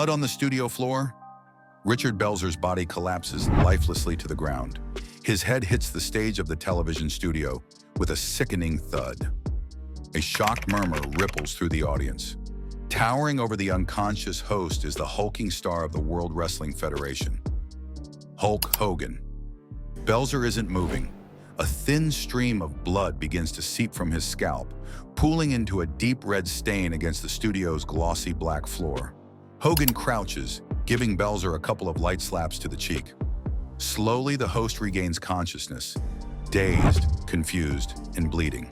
blood on the studio floor, Richard Belzer's body collapses lifelessly to the ground. His head hits the stage of the television studio with a sickening thud. A shocked murmur ripples through the audience. Towering over the unconscious host is the hulking star of the World Wrestling Federation, Hulk Hogan. Belzer isn't moving. A thin stream of blood begins to seep from his scalp, pooling into a deep red stain against the studio's glossy black floor. Hogan crouches, giving Belzer a couple of light slaps to the cheek. Slowly, the host regains consciousness, dazed, confused, and bleeding.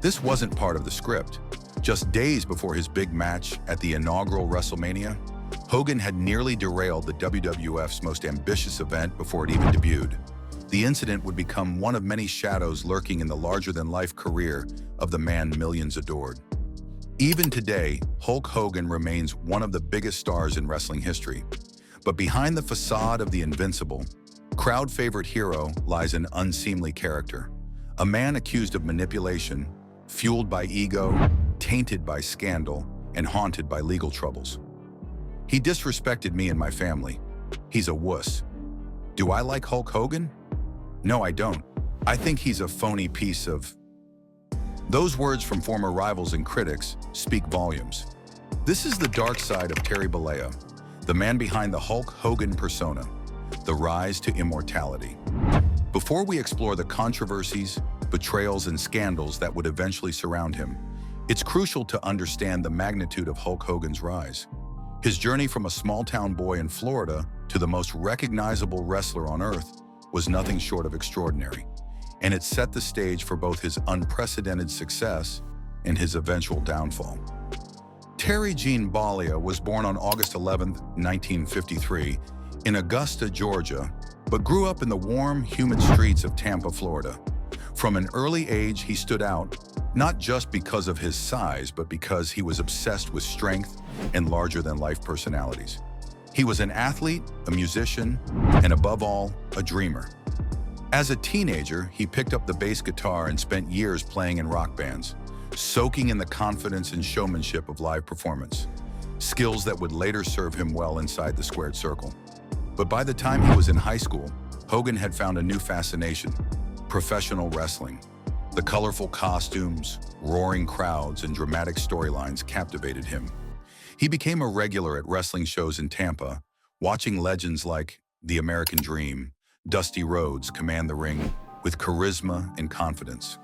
This wasn't part of the script. Just days before his big match at the inaugural WrestleMania, Hogan had nearly derailed the WWF's most ambitious event before it even debuted. The incident would become one of many shadows lurking in the larger-than-life career of the man millions adored. Even today, Hulk Hogan remains one of the biggest stars in wrestling history. But behind the facade of the invincible, crowd-favorite hero lies an unseemly character. A man accused of manipulation, fueled by ego, tainted by scandal, and haunted by legal troubles. He disrespected me and my family. He's a wuss. Do I like Hulk Hogan? No, I don't. I think he's a phony piece of... Those words from former rivals and critics speak volumes. This is the dark side of Terry Bollea, the man behind the Hulk Hogan persona, the rise to immortality. Before we explore the controversies, betrayals, and scandals that would eventually surround him, it's crucial to understand the magnitude of Hulk Hogan's rise. His journey from a small-town boy in Florida to the most recognizable wrestler on earth was nothing short of extraordinary, and it set the stage for both his unprecedented success and his eventual downfall. Terry Gene Bollea was born on August 11, 1953, in Augusta, Georgia, but grew up in the warm, humid streets of Tampa, Florida. From an early age, he stood out, not just because of his size, but because he was obsessed with strength and larger-than-life personalities. He was an athlete, a musician, and above all, a dreamer. As a teenager, he picked up the bass guitar and spent years playing in rock bands, soaking in the confidence and showmanship of live performance, skills that would later serve him well inside the squared circle. But by the time he was in high school, Hogan had found a new fascination: professional wrestling. The colorful costumes, roaring crowds, and dramatic storylines captivated him. He became a regular at wrestling shows in Tampa, watching legends like The American Dream, Dusty Rhodes command the ring with charisma and confidence.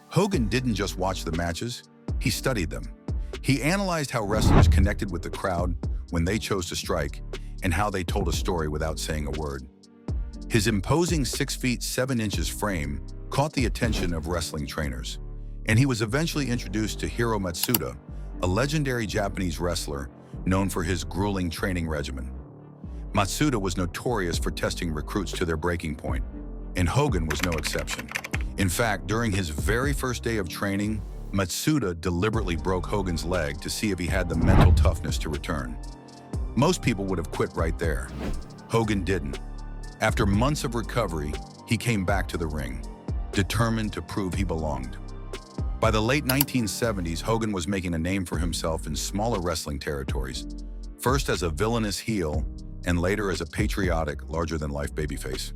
Hogan didn't just watch the matches, he studied them. He analyzed how wrestlers connected with the crowd when they chose to strike and how they told a story without saying a word. His imposing 6 feet 7 inches frame caught the attention of wrestling trainers, and he was eventually introduced to Hiro Matsuda, a legendary Japanese wrestler known for his grueling training regimen. Matsuda was notorious for testing recruits to their breaking point, and Hogan was no exception. In fact, during his very first day of training, Matsuda deliberately broke Hogan's leg to see if he had the mental toughness to return. Most people would have quit right there. Hogan didn't. After months of recovery, he came back to the ring, determined to prove he belonged. By the late 1970s, Hogan was making a name for himself in smaller wrestling territories, first as a villainous heel and later as a patriotic, larger-than-life babyface.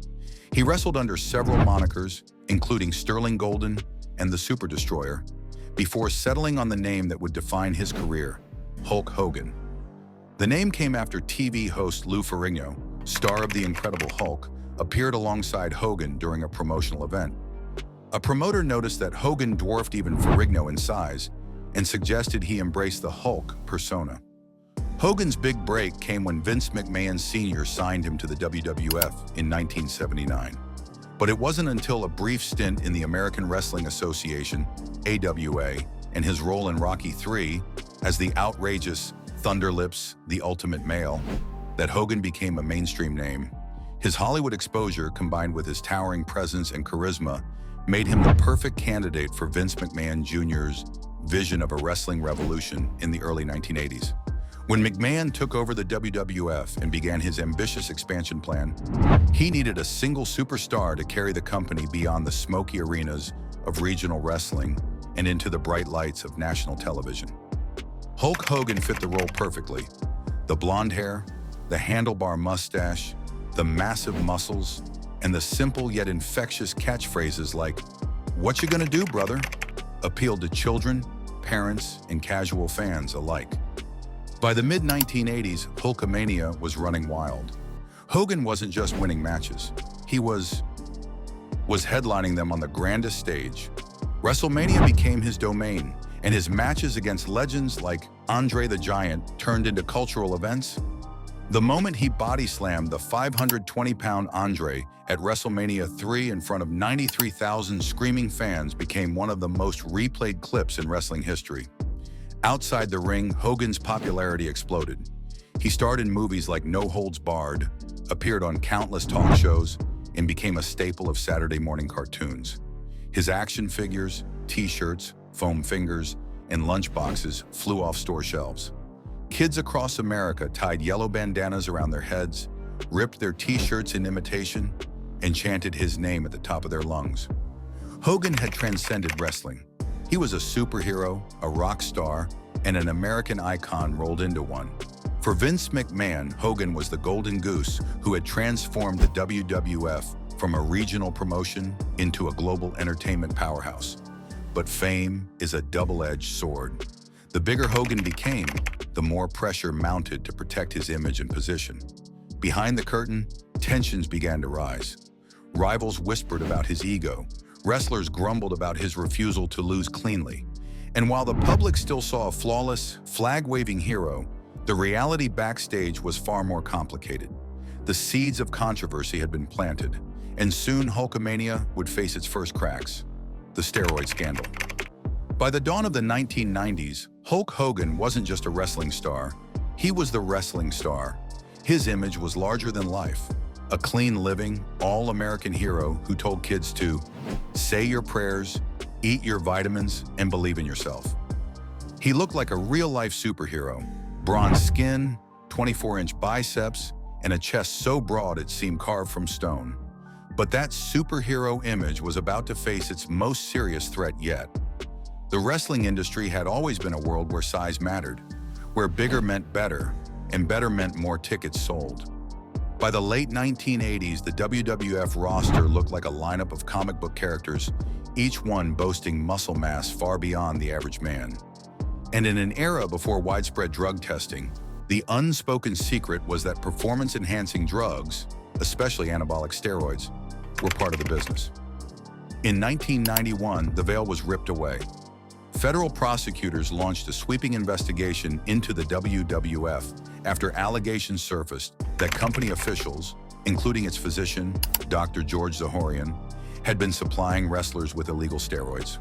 He wrestled under several monikers, including Sterling Golden and the Super Destroyer, before settling on the name that would define his career, Hulk Hogan. The name came after TV host Lou Ferrigno, star of The Incredible Hulk, appeared alongside Hogan during a promotional event. A promoter noticed that Hogan dwarfed even Ferrigno in size and suggested he embrace the Hulk persona. Hogan's big break came when Vince McMahon Sr. signed him to the WWF in 1979. But it wasn't until a brief stint in the American Wrestling Association, AWA, and his role in Rocky III as the outrageous Thunderlips, the Ultimate Male, that Hogan became a mainstream name. His Hollywood exposure, combined with his towering presence and charisma, made him the perfect candidate for Vince McMahon Jr.'s vision of a wrestling revolution in the early 1980s. When McMahon took over the WWF and began his ambitious expansion plan, he needed a single superstar to carry the company beyond the smoky arenas of regional wrestling and into the bright lights of national television. Hulk Hogan fit the role perfectly. The blonde hair, the handlebar mustache, the massive muscles, and the simple yet infectious catchphrases like, "What you gonna do, brother?" appealed to children, parents, and casual fans alike. By the mid-1980s, Hulkamania was running wild. Hogan wasn't just winning matches. He was headlining them on the grandest stage. WrestleMania became his domain, and his matches against legends like Andre the Giant turned into cultural events. The moment he body-slammed the 520-pound Andre at WrestleMania 3 in front of 93,000 screaming fans became one of the most replayed clips in wrestling history. Outside the ring, Hogan's popularity exploded. He starred in movies like No Holds Barred, appeared on countless talk shows, and became a staple of Saturday morning cartoons. His action figures, t-shirts, foam fingers, and lunchboxes flew off store shelves. Kids across America tied yellow bandanas around their heads, ripped their t-shirts in imitation, and chanted his name at the top of their lungs. Hogan had transcended wrestling. He was a superhero, a rock star, and an American icon rolled into one. For Vince McMahon, Hogan was the golden goose who had transformed the WWF from a regional promotion into a global entertainment powerhouse. But fame is a double-edged sword. The bigger Hogan became, the more pressure mounted to protect his image and position. Behind the curtain, tensions began to rise. Rivals whispered about his ego. Wrestlers grumbled about his refusal to lose cleanly. And while the public still saw a flawless, flag-waving hero, the reality backstage was far more complicated. The seeds of controversy had been planted, and soon Hulkamania would face its first cracks: the steroid scandal. By the dawn of the 1990s, Hulk Hogan wasn't just a wrestling star. He was the wrestling star. His image was larger than life. A clean-living, all-American hero who told kids to say your prayers, eat your vitamins, and believe in yourself. He looked like a real-life superhero. Bronze skin, 24-inch biceps, and a chest so broad it seemed carved from stone. But that superhero image was about to face its most serious threat yet. The wrestling industry had always been a world where size mattered, where bigger meant better, and better meant more tickets sold. By the late 1980s, the WWF roster looked like a lineup of comic book characters, each one boasting muscle mass far beyond the average man. And in an era before widespread drug testing, the unspoken secret was that performance-enhancing drugs, especially anabolic steroids, were part of the business. In 1991, the veil was ripped away. Federal prosecutors launched a sweeping investigation into the WWF after allegations surfaced that company officials, including its physician, Dr. George Zahorian, had been supplying wrestlers with illegal steroids.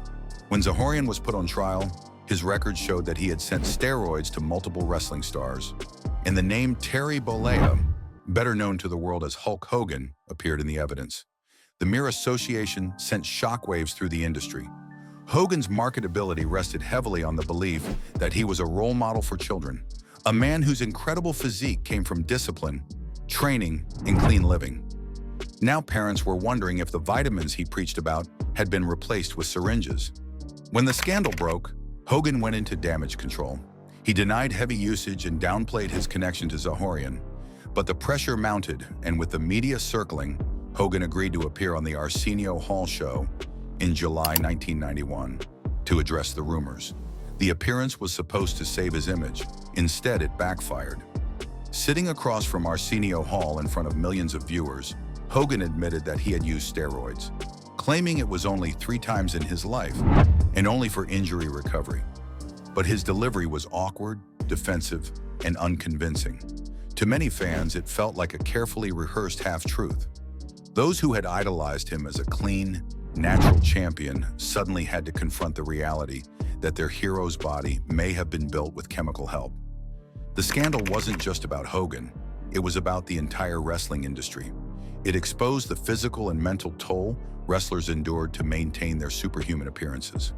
When Zahorian was put on trial, his records showed that he had sent steroids to multiple wrestling stars, and the name Terry Bollea, better known to the world as Hulk Hogan, appeared in the evidence. The mere association sent shockwaves through the industry. Hogan's marketability rested heavily on the belief that he was a role model for children, a man whose incredible physique came from discipline, training, and clean living. Now parents were wondering if the vitamins he preached about had been replaced with syringes. When the scandal broke, Hogan went into damage control. He denied heavy usage and downplayed his connection to Zahorian. But the pressure mounted, and with the media circling, Hogan agreed to appear on the Arsenio Hall show in July 1991 to address the rumors. The appearance was supposed to save his image. Instead, it backfired. Sitting across from Arsenio Hall in front of millions of viewers, Hogan admitted that he had used steroids, claiming it was only 3 times in his life and only for injury recovery. But his delivery was awkward, defensive, and unconvincing. To many fans, it felt like a carefully rehearsed half-truth. Those who had idolized him as a clean, natural champion suddenly had to confront the reality that their hero's body may have been built with chemical help. The scandal wasn't just about Hogan, it was about the entire wrestling industry. It exposed the physical and mental toll wrestlers endured to maintain their superhuman appearances.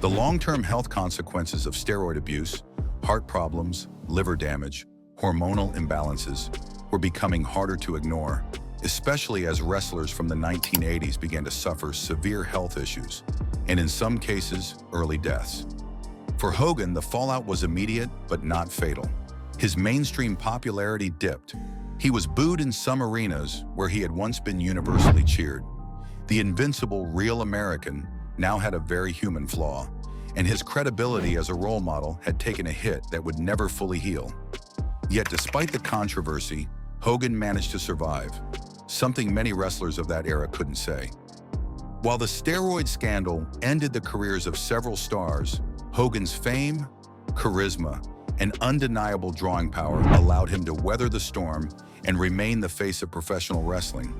The long-term health consequences of steroid abuse, heart problems, liver damage, hormonal imbalances were becoming harder to ignore, especially as wrestlers from the 1980s began to suffer severe health issues, and in some cases, early deaths. For Hogan, the fallout was immediate but not fatal. His mainstream popularity dipped. He was booed in some arenas where he had once been universally cheered. The invincible real American now had a very human flaw, and his credibility as a role model had taken a hit that would never fully heal. Yet despite the controversy, Hogan managed to survive, something many wrestlers of that era couldn't say. While the steroid scandal ended the careers of several stars, Hogan's fame, charisma, and undeniable drawing power allowed him to weather the storm and remain the face of professional wrestling.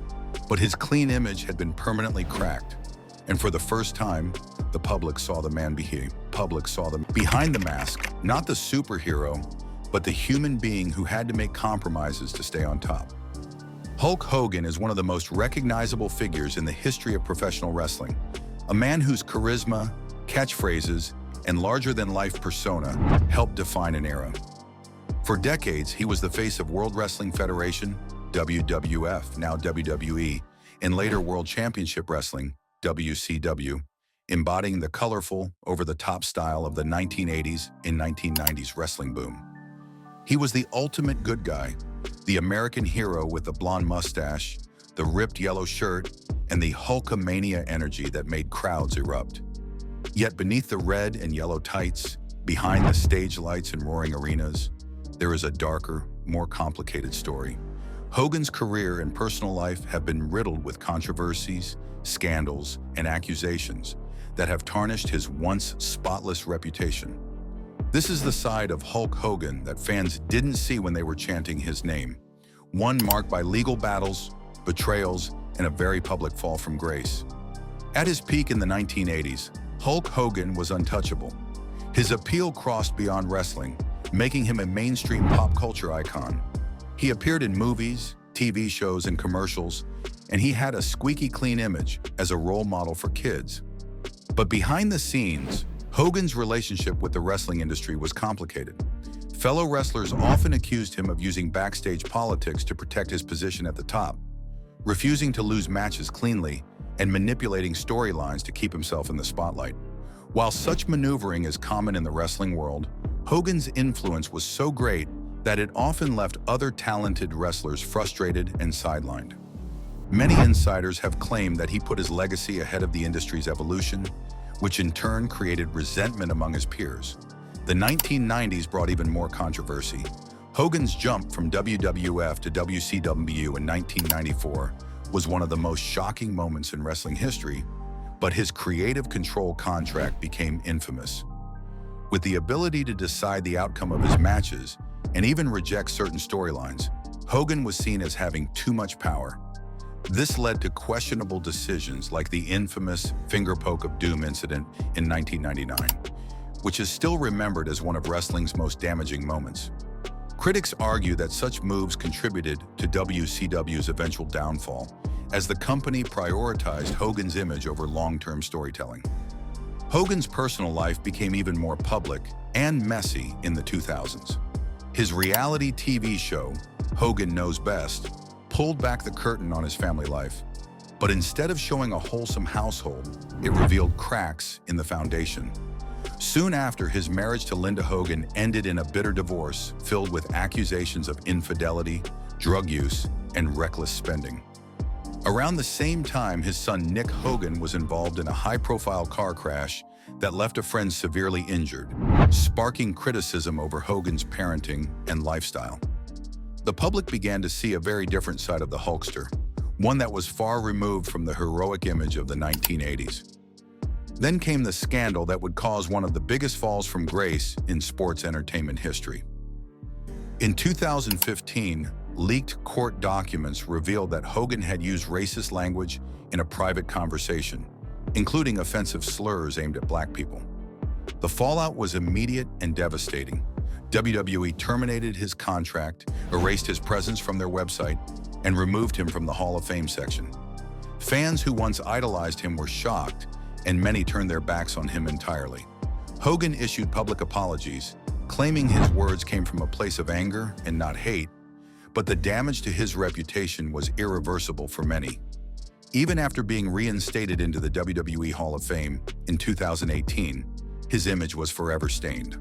But his clean image had been permanently cracked, and for the first time, the public saw the man behind the mask, not the superhero, but the human being who had to make compromises to stay on top. Hulk Hogan is one of the most recognizable figures in the history of professional wrestling, a man whose charisma, catchphrases, and larger-than-life persona helped define an era. For decades, he was the face of World Wrestling Federation, WWF, now WWE, and later World Championship Wrestling, WCW, embodying the colorful, over-the-top style of the 1980s and 1990s wrestling boom. He was the ultimate good guy, the American hero with the blonde mustache, the ripped yellow shirt, and the Hulkamania energy that made crowds erupt. Yet beneath the red and yellow tights, behind the stage lights and roaring arenas, there is a darker, more complicated story. Hogan's career and personal life have been riddled with controversies, scandals, and accusations that have tarnished his once spotless reputation. This is the side of Hulk Hogan that fans didn't see when they were chanting his name, one marked by legal battles, betrayals, and a very public fall from grace. At his peak in the 1980s, Hulk Hogan was untouchable. His appeal crossed beyond wrestling, making him a mainstream pop culture icon. He appeared in movies, TV shows, and commercials, and he had a squeaky clean image as a role model for kids. But behind the scenes, Hogan's relationship with the wrestling industry was complicated. Fellow wrestlers often accused him of using backstage politics to protect his position at the top, refusing to lose matches cleanly, and manipulating storylines to keep himself in the spotlight. While such maneuvering is common in the wrestling world, Hogan's influence was so great that it often left other talented wrestlers frustrated and sidelined. Many insiders have claimed that he put his legacy ahead of the industry's evolution, which in turn created resentment among his peers. The 1990s brought even more controversy. Hogan's jump from WWF to WCW in 1994 was one of the most shocking moments in wrestling history, but his creative control contract became infamous. With the ability to decide the outcome of his matches and even reject certain storylines, Hogan was seen as having too much power. This led to questionable decisions like the infamous finger poke of doom incident in 1999, which is still remembered as one of wrestling's most damaging moments. Critics argue that such moves contributed to WCW's eventual downfall, as the company prioritized Hogan's image over long-term storytelling. Hogan's personal life became even more public and messy in the 2000s. His reality TV show, Hogan Knows Best, pulled back the curtain on his family life. But instead of showing a wholesome household, it revealed cracks in the foundation. Soon after, his marriage to Linda Hogan ended in a bitter divorce filled with accusations of infidelity, drug use, and reckless spending. Around the same time, his son Nick Hogan was involved in a high-profile car crash that left a friend severely injured, sparking criticism over Hogan's parenting and lifestyle. The public began to see a very different side of the Hulkster, one that was far removed from the heroic image of the 1980s. Then came the scandal that would cause one of the biggest falls from grace in sports entertainment history. In 2015, leaked court documents revealed that Hogan had used racist language in a private conversation, including offensive slurs aimed at black people. The fallout was immediate and devastating. WWE terminated his contract, erased his presence from their website, and removed him from the Hall of Fame section. Fans who once idolized him were shocked, and many turned their backs on him entirely. Hogan issued public apologies, claiming his words came from a place of anger and not hate, but the damage to his reputation was irreversible for many. Even after being reinstated into the WWE Hall of Fame in 2018, his image was forever stained.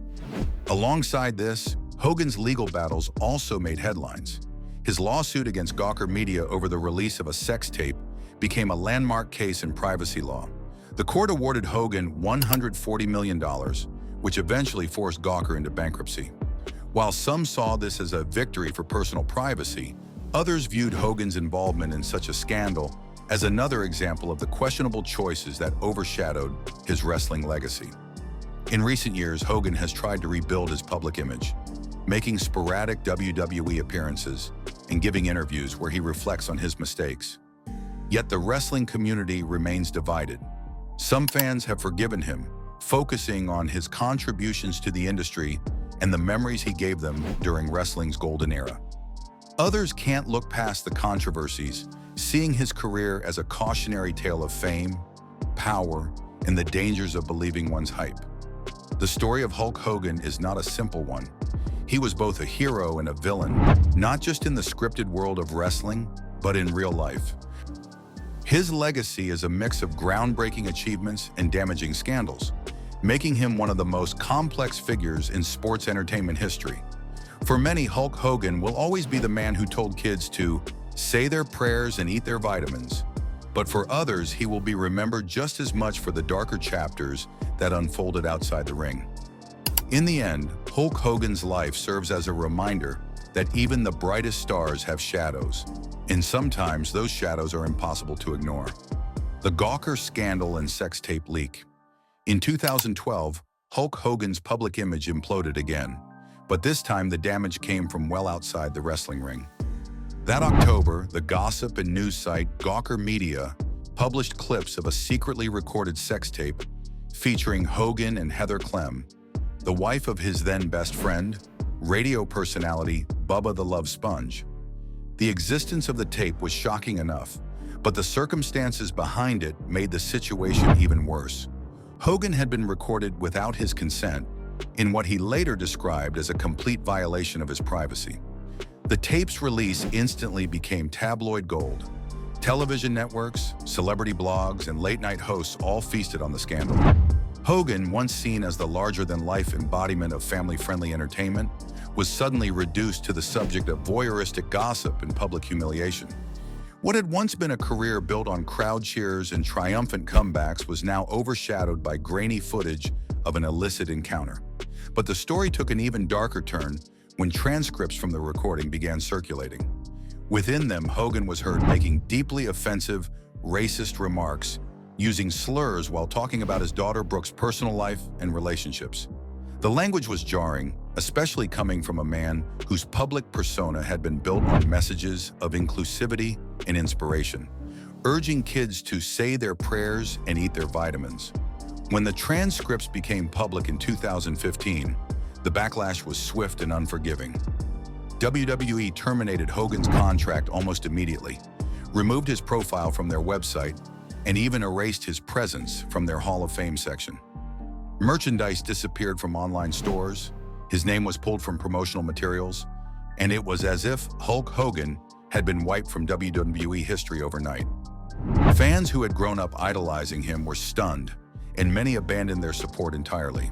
Alongside this, Hogan's legal battles also made headlines. His lawsuit against Gawker Media over the release of a sex tape became a landmark case in privacy law. The court awarded Hogan $140 million, which eventually forced Gawker into bankruptcy. While some saw this as a victory for personal privacy, others viewed Hogan's involvement in such a scandal as another example of the questionable choices that overshadowed his wrestling legacy. In recent years, Hogan has tried to rebuild his public image, making sporadic WWE appearances and giving interviews where he reflects on his mistakes. Yet the wrestling community remains divided. Some fans have forgiven him, focusing on his contributions to the industry and the memories he gave them during wrestling's golden era. Others can't look past the controversies, seeing his career as a cautionary tale of fame, power, and the dangers of believing one's hype. The story of Hulk Hogan is not a simple one. He was both a hero and a villain, not just in the scripted world of wrestling, but in real life. His legacy is a mix of groundbreaking achievements and damaging scandals, making him one of the most complex figures in sports entertainment history. For many, Hulk Hogan will always be the man who told kids to say their prayers and eat their vitamins. But for others, he will be remembered just as much for the darker chapters that unfolded outside the ring. In the end, Hulk Hogan's life serves as a reminder that even the brightest stars have shadows, and sometimes those shadows are impossible to ignore. The Gawker scandal and sex tape leak. In 2012, Hulk Hogan's public image imploded again, but this time the damage came from well outside the wrestling ring. That October, the gossip and news site Gawker Media published clips of a secretly recorded sex tape featuring Hogan and Heather Clem, the wife of his then best friend, radio personality Bubba the Love Sponge. The existence of the tape was shocking enough, but the circumstances behind it made the situation even worse. Hogan had been recorded without his consent in what he later described as a complete violation of his privacy. The tape's release instantly became tabloid gold. Television networks, celebrity blogs, and late-night hosts all feasted on the scandal. Hogan, once seen as the larger-than-life embodiment of family-friendly entertainment, was suddenly reduced to the subject of voyeuristic gossip and public humiliation. What had once been a career built on crowd cheers and triumphant comebacks was now overshadowed by grainy footage of an illicit encounter. But the story took an even darker turn when transcripts from the recording began circulating. Within them, Hogan was heard making deeply offensive, racist remarks, using slurs while talking about his daughter Brooke's personal life and relationships. The language was jarring, especially coming from a man whose public persona had been built on messages of inclusivity and inspiration, urging kids to say their prayers and eat their vitamins. When the transcripts became public in 2015, the backlash was swift and unforgiving. WWE terminated Hogan's contract almost immediately, removed his profile from their website, and even erased his presence from their Hall of Fame section. Merchandise disappeared from online stores, his name was pulled from promotional materials, and it was as if Hulk Hogan had been wiped from WWE history overnight. Fans who had grown up idolizing him were stunned, and many abandoned their support entirely.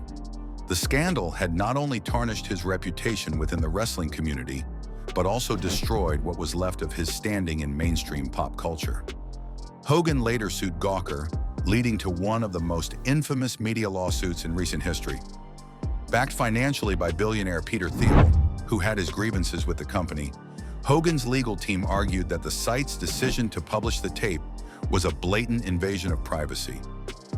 The scandal had not only tarnished his reputation within the wrestling community, but also destroyed what was left of his standing in mainstream pop culture. Hogan later sued Gawker, leading to one of the most infamous media lawsuits in recent history. Backed financially by billionaire Peter Thiel, who had his grievances with the company, Hogan's legal team argued that the site's decision to publish the tape was a blatant invasion of privacy.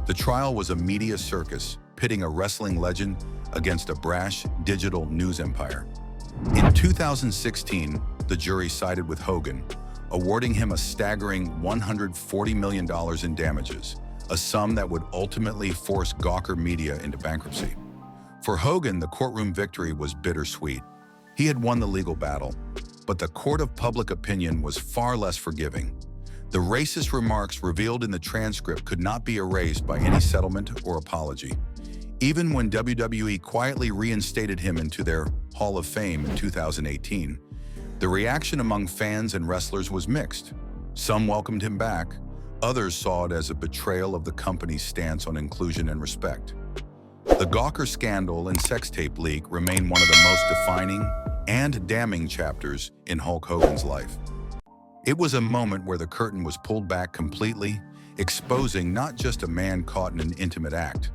The trial was a media circus, pitting a wrestling legend against a brash digital news empire. In 2016, the jury sided with Hogan, awarding him a staggering $140 million in damages, a sum that would ultimately force Gawker Media into bankruptcy. For Hogan, the courtroom victory was bittersweet. He had won the legal battle, but the court of public opinion was far less forgiving. The racist remarks revealed in the transcript could not be erased by any settlement or apology. Even when WWE quietly reinstated him into their Hall of Fame in 2018, the reaction among fans and wrestlers was mixed. Some welcomed him back, others saw it as a betrayal of the company's stance on inclusion and respect. The Gawker scandal and sex tape leak remain one of the most defining and damning chapters in Hulk Hogan's life. It was a moment where the curtain was pulled back completely, exposing not just a man caught in an intimate act,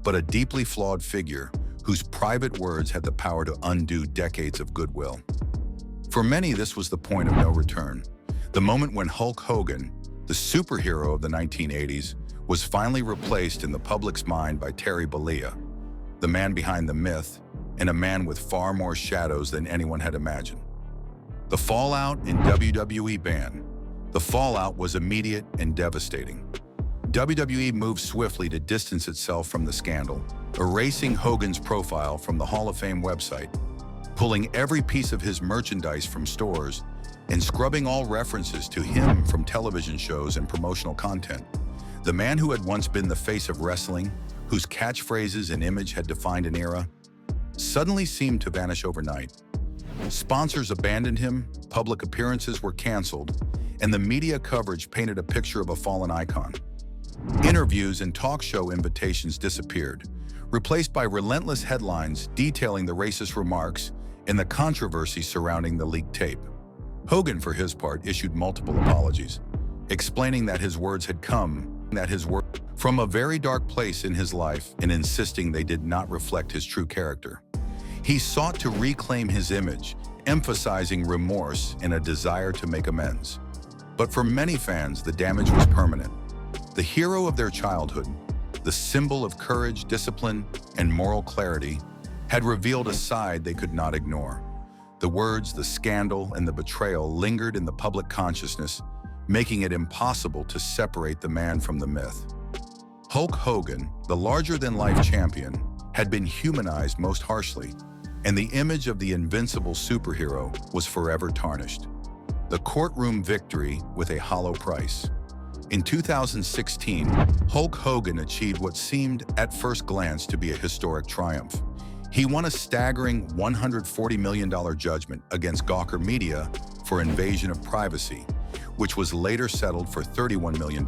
but a deeply flawed figure whose private words had the power to undo decades of goodwill. For many, this was the point of no return, the moment when Hulk Hogan, the superhero of the 1980s, was finally replaced in the public's mind by Terry Bollea, the man behind the myth, and a man with far more shadows than anyone had imagined. The fallout in WWE ban. The fallout was immediate and devastating. WWE moved swiftly to distance itself from the scandal, erasing Hogan's profile from the Hall of Fame website, pulling every piece of his merchandise from stores, and scrubbing all references to him from television shows and promotional content. The man who had once been the face of wrestling, whose catchphrases and image had defined an era, suddenly seemed to vanish overnight. Sponsors abandoned him, public appearances were canceled, and the media coverage painted a picture of a fallen icon. Interviews and talk show invitations disappeared, replaced by relentless headlines detailing the racist remarks and the controversy surrounding the leaked tape. Hogan, for his part, issued multiple apologies, explaining that his words had come from a very dark place in his life and insisting they did not reflect his true character. He sought to reclaim his image, emphasizing remorse and a desire to make amends. But for many fans, the damage was permanent. The hero of their childhood, the symbol of courage, discipline, and moral clarity, had revealed a side they could not ignore. The words, the scandal, and the betrayal lingered in the public consciousness, making it impossible to separate the man from the myth. Hulk Hogan, the larger-than-life champion, had been humanized most harshly, and the image of the invincible superhero was forever tarnished. The courtroom victory with a hollow price. In 2016, Hulk Hogan achieved what seemed at first glance to be a historic triumph. He won a staggering $140 million judgment against Gawker Media for invasion of privacy, which was later settled for $31 million.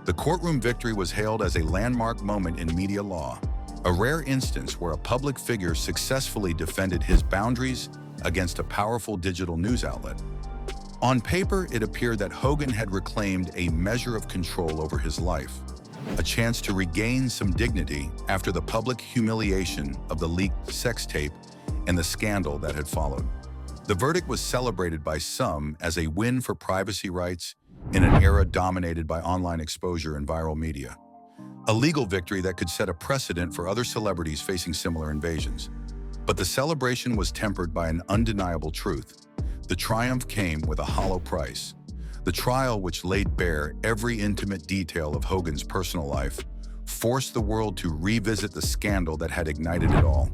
The courtroom victory was hailed as a landmark moment in media law, a rare instance where a public figure successfully defended his boundaries against a powerful digital news outlet. On paper, it appeared that Hogan had reclaimed a measure of control over his life, a chance to regain some dignity after the public humiliation of the leaked sex tape and the scandal that had followed. The verdict was celebrated by some as a win for privacy rights in an era dominated by online exposure and viral media. A legal victory that could set a precedent for other celebrities facing similar invasions. But the celebration was tempered by an undeniable truth. The triumph came with a hollow price. The trial, which laid bare every intimate detail of Hogan's personal life, forced the world to revisit the scandal that had ignited it all.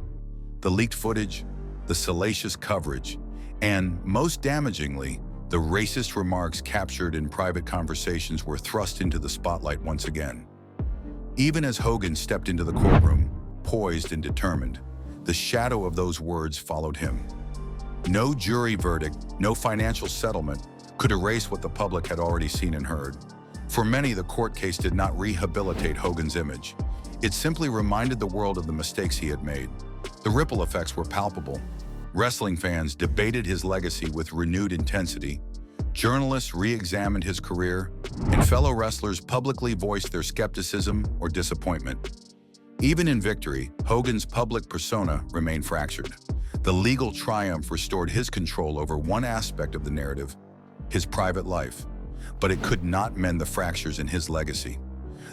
The leaked footage, the salacious coverage, and, most damagingly, the racist remarks captured in private conversations were thrust into the spotlight once again. Even as Hogan stepped into the courtroom, poised and determined, the shadow of those words followed him. No jury verdict, no financial settlement could erase what the public had already seen and heard. For many, the court case did not rehabilitate Hogan's image. It simply reminded the world of the mistakes he had made. The ripple effects were palpable. Wrestling fans debated his legacy with renewed intensity. Journalists re-examined his career, and fellow wrestlers publicly voiced their skepticism or disappointment. Even in victory, Hogan's public persona remained fractured. The legal triumph restored his control over one aspect of the narrative, his private life, but it could not mend the fractures in his legacy.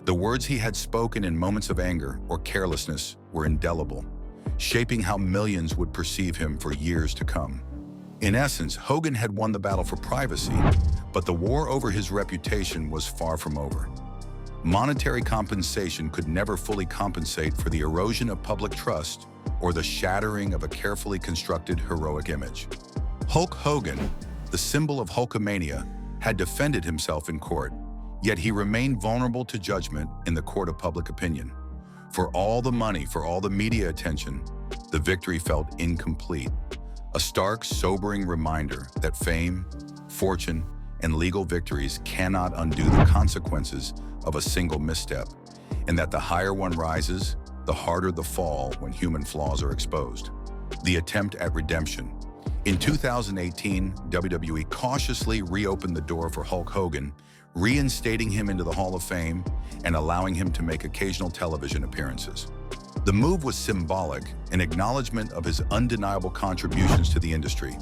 The words he had spoken in moments of anger or carelessness were indelible, shaping how millions would perceive him for years to come. In essence, Hogan had won the battle for privacy, but the war over his reputation was far from over. Monetary compensation could never fully compensate for the erosion of public trust or the shattering of a carefully constructed heroic image. Hulk Hogan, the symbol of Hulkamania, had defended himself in court, yet he remained vulnerable to judgment in the court of public opinion. For all the money, for all the media attention, the victory felt incomplete. A stark, sobering reminder that fame, fortune, and legal victories cannot undo the consequences of a single misstep, and that the higher one rises, the harder the fall when human flaws are exposed. The attempt at redemption. In 2018, WWE cautiously reopened the door for Hulk Hogan, reinstating him into the Hall of Fame and allowing him to make occasional television appearances. The move was symbolic, an acknowledgement of his undeniable contributions to the industry,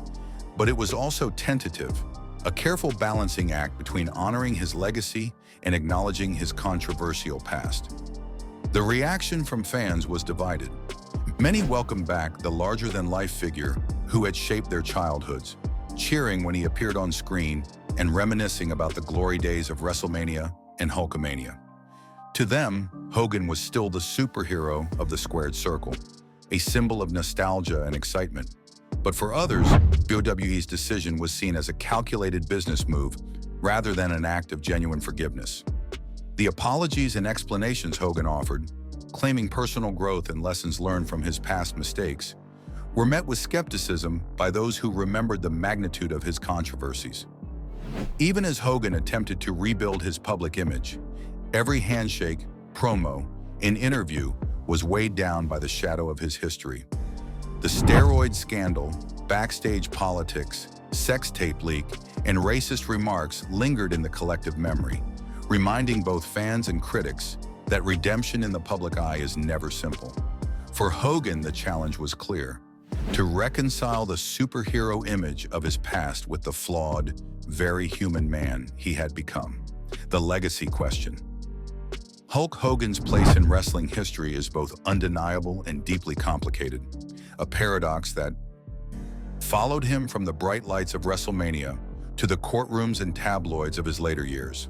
but it was also tentative, a careful balancing act between honoring his legacy and acknowledging his controversial past. The reaction from fans was divided. Many welcomed back the larger-than-life figure who had shaped their childhoods, cheering when he appeared on screen and reminiscing about the glory days of WrestleMania and Hulkamania. To them, Hogan was still the superhero of the squared circle, a symbol of nostalgia and excitement. But for others, WWE's decision was seen as a calculated business move rather than an act of genuine forgiveness. The apologies and explanations Hogan offered, claiming personal growth and lessons learned from his past mistakes, were met with skepticism by those who remembered the magnitude of his controversies. Even as Hogan attempted to rebuild his public image, every handshake, promo, and interview was weighed down by the shadow of his history. The steroid scandal, backstage politics, sex tape leak, and racist remarks lingered in the collective memory, reminding both fans and critics that redemption in the public eye is never simple. For Hogan, the challenge was clear: to reconcile the superhero image of his past with the flawed, very human man he had become. The legacy question. Hulk Hogan's place in wrestling history is both undeniable and deeply complicated, a paradox that followed him from the bright lights of WrestleMania to the courtrooms and tabloids of his later years.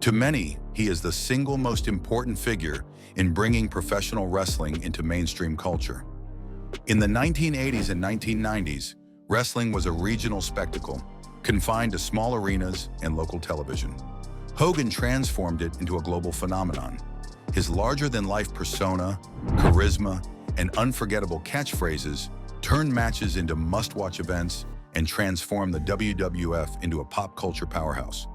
To many, he is the single most important figure in bringing professional wrestling into mainstream culture. In the 1980s and 1990s, wrestling was a regional spectacle, confined to small arenas and local television. Hogan transformed it into a global phenomenon. His larger-than-life persona, charisma, and unforgettable catchphrases turned matches into must-watch events and transformed the WWF into a pop culture powerhouse.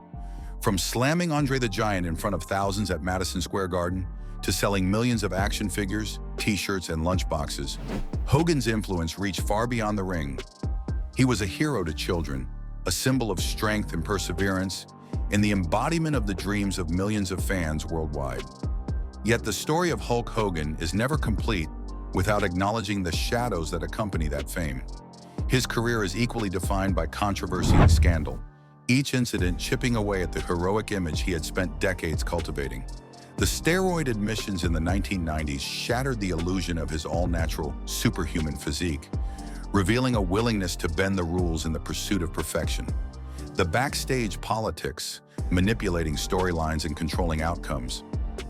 From slamming Andre the Giant in front of thousands at Madison Square Garden to selling millions of action figures, t-shirts, and lunchboxes, Hogan's influence reached far beyond the ring. He was a hero to children, a symbol of strength and perseverance, and the embodiment of the dreams of millions of fans worldwide. Yet the story of Hulk Hogan is never complete without acknowledging the shadows that accompany that fame. His career is equally defined by controversy and scandal, each incident chipping away at the heroic image he had spent decades cultivating. The steroid admissions in the 1990s shattered the illusion of his all-natural, superhuman physique, revealing a willingness to bend the rules in the pursuit of perfection. The backstage politics, manipulating storylines and controlling outcomes,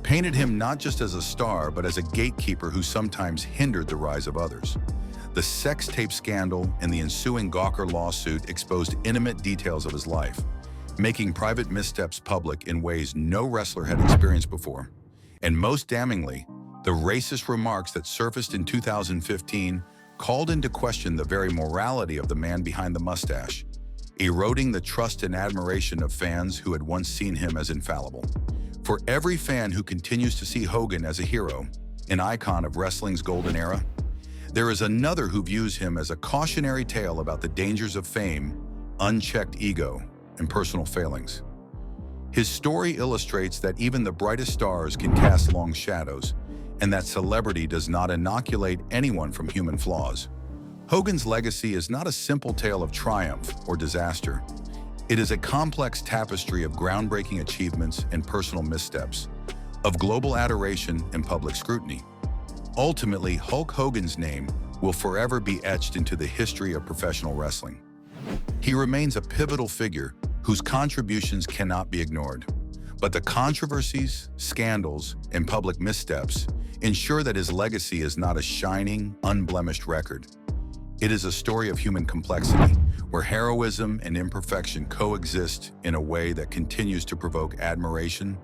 painted him not just as a star, but as a gatekeeper who sometimes hindered the rise of others. The sex tape scandal and the ensuing Gawker lawsuit exposed intimate details of his life, making private missteps public in ways no wrestler had experienced before. And most damningly, the racist remarks that surfaced in 2015 called into question the very morality of the man behind the mustache, eroding the trust and admiration of fans who had once seen him as infallible. For every fan who continues to see Hogan as a hero, an icon of wrestling's golden era, there is another who views him as a cautionary tale about the dangers of fame, unchecked ego, and personal failings. His story illustrates that even the brightest stars can cast long shadows, and that celebrity does not inoculate anyone from human flaws. Hogan's legacy is not a simple tale of triumph or disaster. It is a complex tapestry of groundbreaking achievements and personal missteps, of global adoration and public scrutiny. Ultimately, Hulk Hogan's name will forever be etched into the history of professional wrestling. He remains a pivotal figure whose contributions cannot be ignored. But the controversies, scandals, and public missteps ensure that his legacy is not a shining, unblemished record. It is a story of human complexity, where heroism and imperfection coexist in a way that continues to provoke admiration,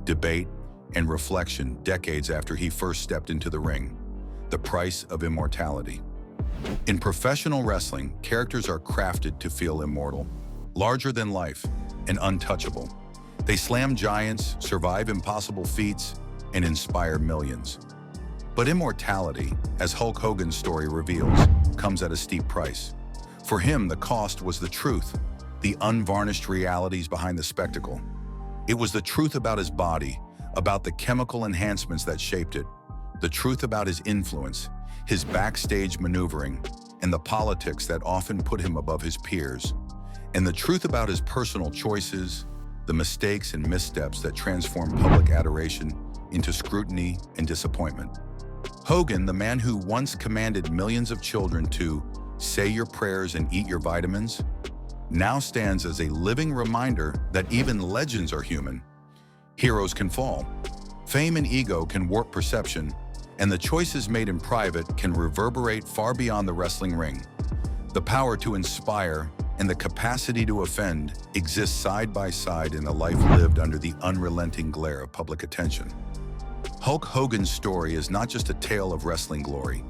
debate, and reflection decades after he first stepped into the ring. The price of immortality. In professional wrestling, characters are crafted to feel immortal, larger than life, and untouchable. They slam giants, survive impossible feats, and inspire millions. But immortality, as Hulk Hogan's story reveals, comes at a steep price. For him, the cost was the truth, the unvarnished realities behind the spectacle. It was the truth about his body, about the chemical enhancements that shaped it, the truth about his influence, his backstage maneuvering, and the politics that often put him above his peers, and the truth about his personal choices, the mistakes and missteps that transformed public adoration into scrutiny and disappointment. Hogan, the man who once commanded millions of children to say your prayers and eat your vitamins, now stands as a living reminder that even legends are human. Heroes can fall. Fame and ego can warp perception, and the choices made in private can reverberate far beyond the wrestling ring. The power to inspire and the capacity to offend exist side by side in a life lived under the unrelenting glare of public attention. Hulk Hogan's story is not just a tale of wrestling glory.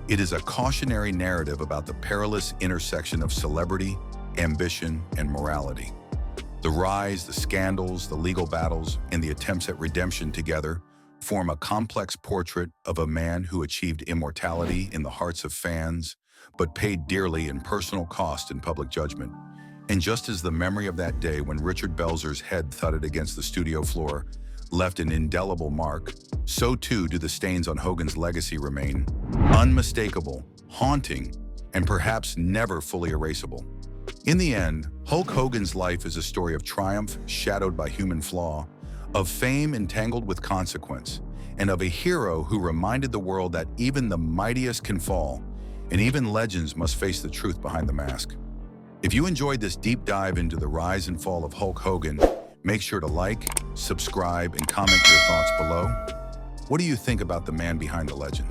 It is a cautionary narrative about the perilous intersection of celebrity, ambition, and morality. The rise, the scandals, the legal battles, and the attempts at redemption together form a complex portrait of a man who achieved immortality in the hearts of fans, but paid dearly in personal cost and public judgment. And just as the memory of that day when Richard Belzer's head thudded against the studio floor left an indelible mark, so too do the stains on Hogan's legacy remain, unmistakable, haunting, and perhaps never fully erasable. In the end, Hulk Hogan's life is a story of triumph shadowed by human flaw, of fame entangled with consequence, and of a hero who reminded the world that even the mightiest can fall, and even legends must face the truth behind the mask. If you enjoyed this deep dive into the rise and fall of Hulk Hogan, make sure to like, subscribe, and comment your thoughts below. What do you think about the man behind the legend?